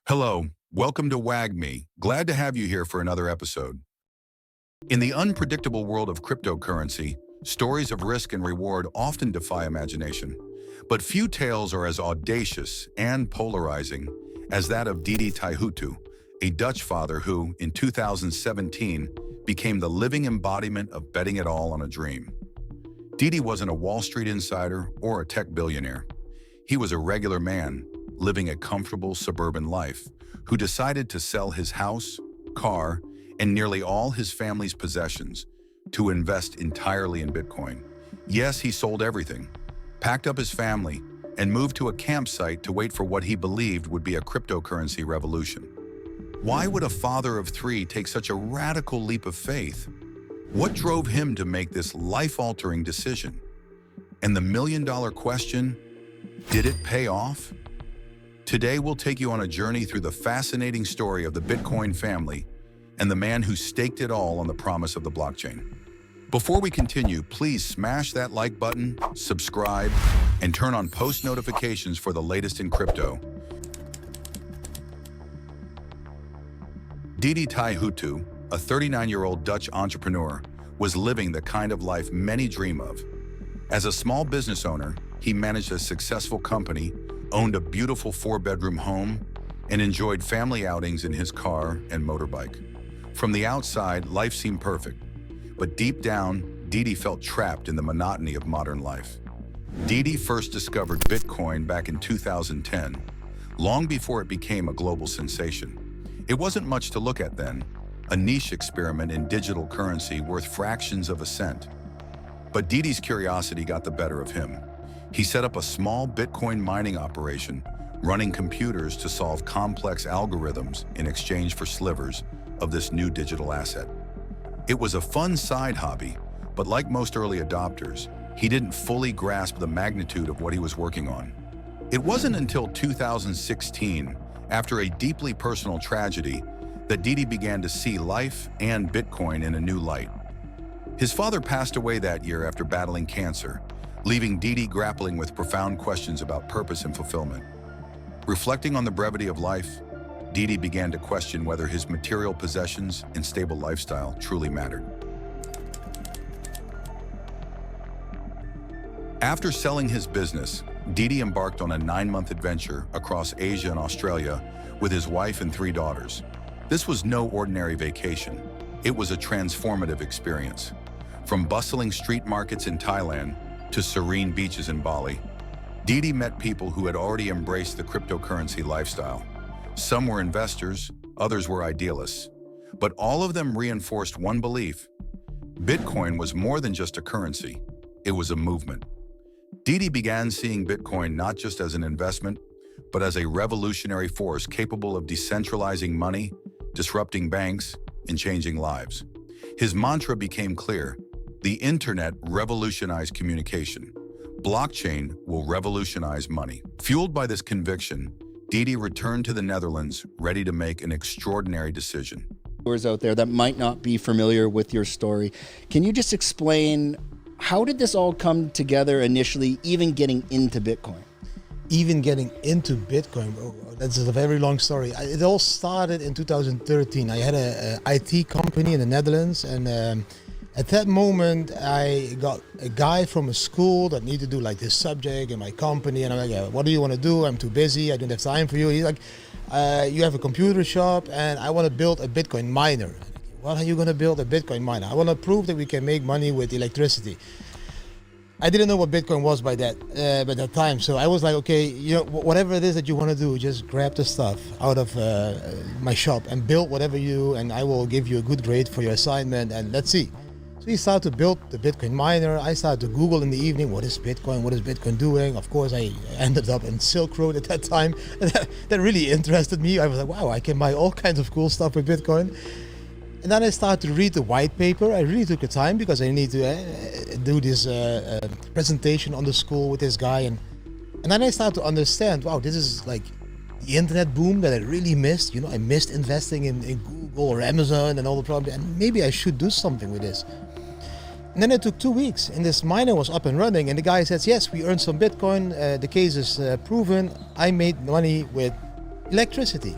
Hello, welcome to WAGMI. Glad to have you here for another episode. In the unpredictable world of cryptocurrency, stories of risk and reward often defy imagination. But few tales are as audacious and polarizing as that of Didi Taihuttu, a Dutch father who, in 2017, became the living embodiment of betting it all on a dream. Didi wasn't a Wall Street insider or a tech billionaire. He was a regular man, living a comfortable suburban life, who decided to sell his house, car, and nearly all his family's possessions to invest entirely in Bitcoin. Yes, he sold everything, packed up his family, and moved to a campsite to wait for what he believed would be a cryptocurrency revolution. Why would a father of three take such a radical leap of faith? What drove him to make this life-altering decision? And the million-dollar question, did it pay off? Today, we'll take you on a journey through the fascinating story of the Bitcoin family and the man who staked it all on the promise of the blockchain. Before we continue, please smash that like button, subscribe, and turn on post notifications for the latest in crypto. Didi Taihuttu, a 39-year-old Dutch entrepreneur, was living the kind of life many dream of. As a small business owner, he managed a successful company, owned a beautiful 4-bedroom home, and enjoyed family outings in his car and motorbike. From the outside, life seemed perfect, but deep down, Didi felt trapped in the monotony of modern life. Didi first discovered Bitcoin back in 2010, long before it became a global sensation. It wasn't much to look at then, a niche experiment in digital currency worth fractions of a cent. But Didi's curiosity got the better of him. He set up a small Bitcoin mining operation, running computers to solve complex algorithms in exchange for slivers of this new digital asset. It was a fun side hobby, but like most early adopters, he didn't fully grasp the magnitude of what he was working on. It wasn't until 2016, after a deeply personal tragedy, that Didi began to see life and Bitcoin in a new light. His father passed away that year after battling cancer, leaving Didi grappling with profound questions about purpose and fulfillment. Reflecting on the brevity of life, Didi began to question whether his material possessions and stable lifestyle truly mattered. After selling his business, Didi embarked on a 9-month adventure across Asia and Australia with his wife and 3 daughters. This was no ordinary vacation. It was a transformative experience. From bustling street markets in Thailand to serene beaches in Bali, Didi met people who had already embraced the cryptocurrency lifestyle. Some were investors, others were idealists, but all of them reinforced one belief: Bitcoin was more than just a currency, it was a movement. Didi began seeing Bitcoin not just as an investment, but as a revolutionary force capable of decentralizing money, disrupting banks, and changing lives. His mantra became clear: the internet revolutionized communication. Blockchain will revolutionize money. Fueled by this conviction, Didi returned to the Netherlands, ready to make an extraordinary decision. Viewers out there that might not be familiar with your story, can you just explain how did this all come together initially, even getting into Bitcoin? Even getting into Bitcoin, that's a very long story. It all started in 2013. I had a IT company in the Netherlands, and at that moment I got a guy from a school that needed to do like this subject in my company, and I'm like, yeah, what do you want to do? I'm too busy, I don't have time for you. He's like, you have a computer shop and I want to build a Bitcoin miner. What are you going to build a Bitcoin miner? I want to prove that we can make money with electricity. I didn't know what Bitcoin was by that time, so I was like, okay, you know, whatever it is that you want to do, just grab the stuff out of my shop and build whatever you, and I will give you a good grade for your assignment, and let's see. So he started to build the Bitcoin miner. I started to Google in the evening, what is Bitcoin? What is Bitcoin doing? Of course, I ended up in Silk Road at that time. That really interested me. I was like, wow, I can buy all kinds of cool stuff with Bitcoin. And then I started to read the white paper. I really took the time because I need to do this presentation on the school with this guy. And then I started to understand, wow, this is like the internet boom that I really missed. You know, I missed investing in Google or Amazon and all the problems. And maybe I should do something with this. And then it took 2 weeks and this miner was up and running. And the guy says, yes, we earned some Bitcoin. The case is proven. I made money with electricity.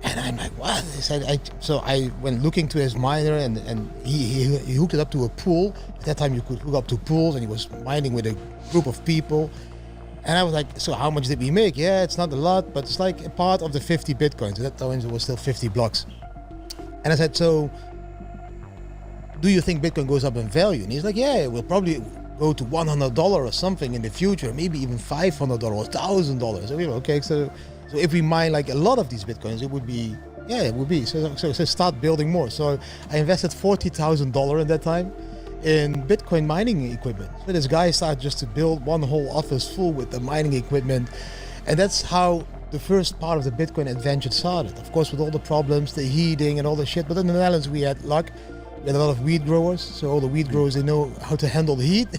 And I'm like, what? He said, so I went looking to his miner, and he hooked it up to a pool. At that time, you could hook up to pools, and he was mining with a group of people. And I was like, so how much did we make? Yeah, it's not a lot, but it's like a part of the 50 Bitcoins. At that time, it was still 50 blocks. And I said, so do you think Bitcoin goes up in value? And he's like, yeah, it will probably go to $100 or something in the future, maybe even $500 or $1,000. So we were okay. So if we mine like a lot of these Bitcoins, it would be, yeah, it would be. So start building more. So I invested $40,000 at that time in Bitcoin mining equipment. So this guy started just to build one whole office full with the mining equipment. And that's how the first part of the Bitcoin adventure started. Of course, with all the problems, the heating and all the shit. But in the Netherlands, we had luck. We had a lot of weed growers. So all the weed growers, they know how to handle the heat.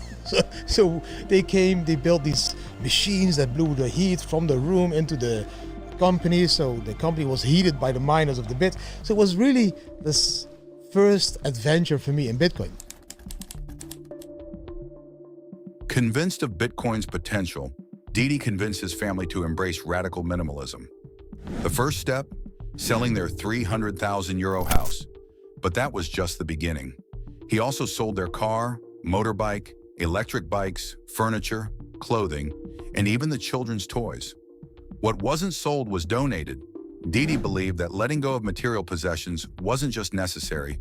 so they built these machines that blew the heat from the room into the company. So the company was heated by the miners of the bit. So it was really this first adventure for me in Bitcoin. Convinced of Bitcoin's potential, Didi convinced his family to embrace radical minimalism. The first step, selling their 300,000 euro house. But that was just the beginning. He also sold their car, motorbike, electric bikes, furniture, clothing, and even the children's toys. What wasn't sold was donated. Didi believed that letting go of material possessions wasn't just necessary,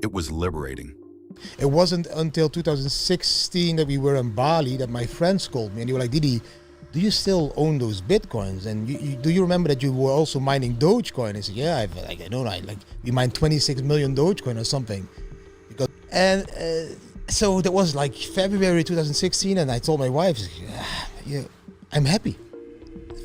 it was liberating. It wasn't until 2016 that we were in Bali that my friends called me and they were like, Didi, do you still own those Bitcoins? And do you remember that you were also mining Dogecoin? I said, yeah, I know, we mined 26 million Dogecoin or something. So that was like February 2016, and I told my wife, yeah, I'm happy.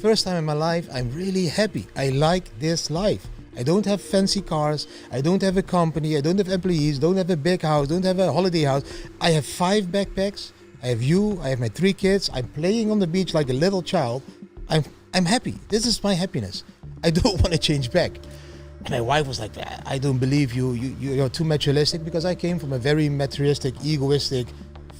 First time in my life, I'm really happy. I like this life. I don't have fancy cars. I don't have a company. I don't have employees. Don't have a big house. Don't have a holiday house. I have 5 backpacks. I have you. I have my 3 kids. I'm playing on the beach like a little child. I'm happy. This is my happiness. I don't want to change back. And my wife was like, I don't believe you. You're too materialistic, because I came from a very materialistic, egoistic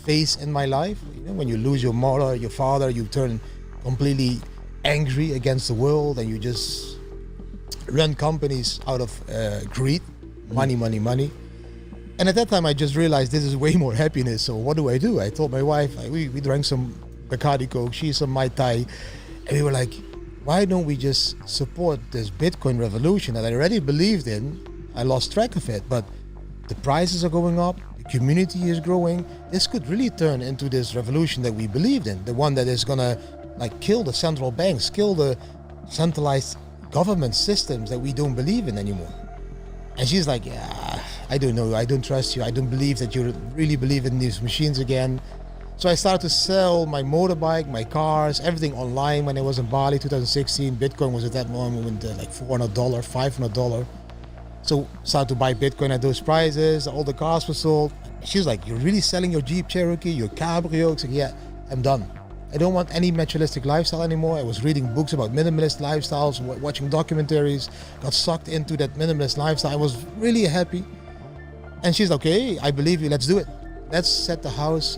phase in my life. You know, when you lose your mother, your father, you turn completely angry against the world, and you just run companies out of greed, money. And at that time, I just realized this is way more happiness. So what do? I told my wife, we drank some Bacardi Coke, she some Mai Tai, and we were like, why don't we just support this Bitcoin revolution that I already believed in? I lost track of it, but the prices are going up, the community is growing. This could really turn into this revolution that we believed in, the one that is gonna kill the central banks, kill the centralized government systems that we don't believe in anymore. And she's like, yeah, I don't know, I don't trust you, I don't believe that you really believe in these machines again. So I started to sell my motorbike, my cars, everything online when I was in Bali 2016. Bitcoin was at that moment like $400, $500. So started to buy Bitcoin at those prices, all the cars were sold. She was like, you're really selling your Jeep Cherokee, your Cabrio? I said, yeah, I'm done. I don't want any materialistic lifestyle anymore. I was reading books about minimalist lifestyles, watching documentaries, got sucked into that minimalist lifestyle. I was really happy. And she's like, okay, I believe you, let's do it. Let's set the house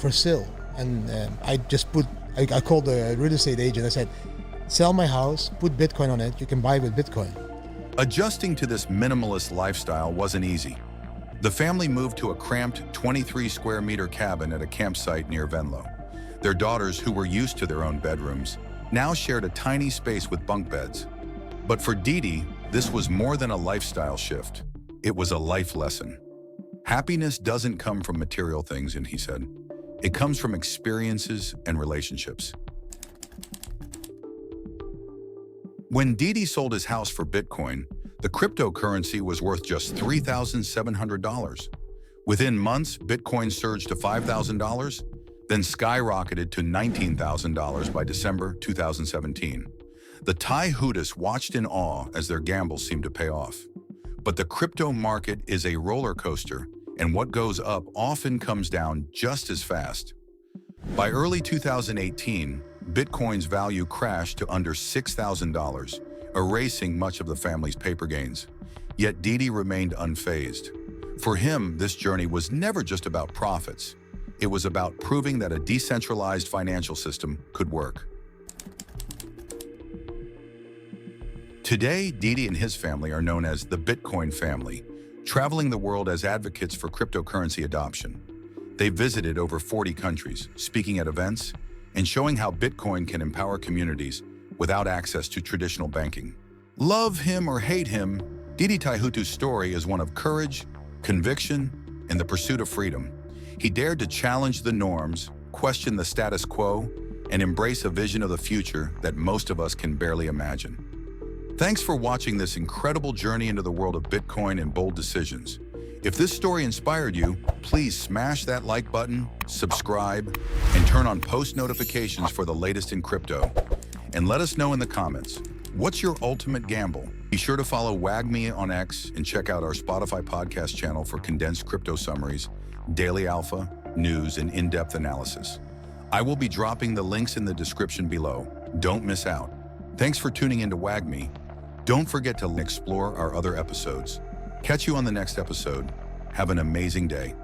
for sale. And I called the real estate agent. I said, sell my house, put Bitcoin on it. You can buy with Bitcoin. Adjusting to this minimalist lifestyle wasn't easy. The family moved to a cramped 23 square meter cabin at a campsite near Venlo. Their daughters, who were used to their own bedrooms, now shared a tiny space with bunk beds. But for Didi, this was more than a lifestyle shift. It was a life lesson. Happiness doesn't come from material things, and he said, it comes from experiences and relationships. When Didi sold his house for Bitcoin, the cryptocurrency was worth just $3,700. Within months, Bitcoin surged to $5,000, then skyrocketed to $19,000 by December 2017. The Taihuttus watched in awe as their gambles seemed to pay off. But the crypto market is a roller coaster, and what goes up often comes down just as fast. By early 2018, Bitcoin's value crashed to under $6,000, erasing much of the family's paper gains. Yet Didi remained unfazed. For him, this journey was never just about profits. It was about proving that a decentralized financial system could work. Today, Didi and his family are known as the Bitcoin family, traveling the world as advocates for cryptocurrency adoption. They've visited over 40 countries, speaking at events, and showing how Bitcoin can empower communities without access to traditional banking. Love him or hate him, Didi Taihuttu's story is one of courage, conviction, and the pursuit of freedom. He dared to challenge the norms, question the status quo, and embrace a vision of the future that most of us can barely imagine. Thanks for watching this incredible journey into the world of Bitcoin and bold decisions. If this story inspired you, please smash that like button, subscribe, and turn on post notifications for the latest in crypto. And let us know in the comments, what's your ultimate gamble? Be sure to follow WAGMI on X and check out our Spotify podcast channel for condensed crypto summaries, daily alpha, news, and in-depth analysis. I will be dropping the links in the description below. Don't miss out. Thanks for tuning into WAGMI. Don't forget to explore our other episodes. Catch you on the next episode. Have an amazing day.